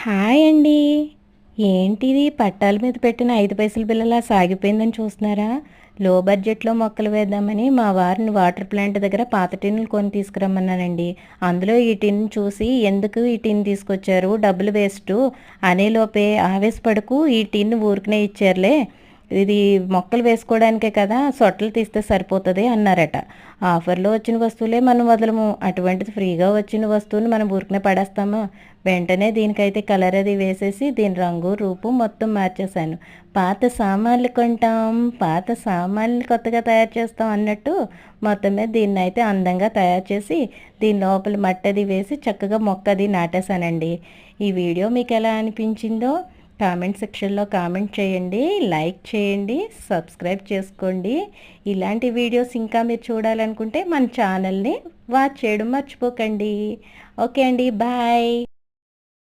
Hi అండి. ఏంటిది పట్టాల మీద పెట్టిన 5 పైసల బిళ్ళలా సాగిపోయిందని చూస్తున్నారా? లో బడ్జెట్‌లో మొక్కలు వేద్దామని మా వారిని వాటర్ ప్లాంట్ దగ్గర పాత టిన్నులు కొని తీసుకురమ్మన్నానండి. అందులో ఈ టిన్ చూసి ఎందుకు ఈ టిన్ తీసుకొచ్చారు? డబ్బులు వేస్టు అనేలోపే ఆవేశపడకు ఈ టిన్ ఊరికనే ఇచ్చారులే. ఇది మొక్కలు వేసుకోవడానికే కదా! సొట్టలు తీస్తే సరిపోతది అన్నారట. ఆఫర్‌లో వచ్చిన వస్తువులే మనం వదలము. అటువంటిది ఫ్రీగా వచ్చిన వస్తువుని మనం ఊరికనే పడేస్తామా? వెంటనే దీనికైతే కలర్ అది వేసేసి దీని రంగు, రూపు మొత్తం మార్చేశాను. పాత సామాన్లు కొంటాం, పాత సామాన్లు కొత్తగా తయారు చేస్తాం అన్నట్టు మొత్తం మీద దీన్నైతే అందంగా తయారు చేసి దీని లోపల మట్టి అది వేసి చక్కగా మొక్క అది నాటేశానండి. ఈ వీడియో మీకు ఎలా అనిపించిందో కామెంట్ సెక్షన్లో కామెంట్ చేయండి, లైక్ చేయండి, సబ్స్క్రైబ్ చేసుకోండి. ఇలాంటి వీడియోస్ ఇంకా మీరు చూడాలనుకుంటే మన ఛానల్ని వాచ్ చేయడం మర్చిపోకండి. ఓకే అండి, బాయ్.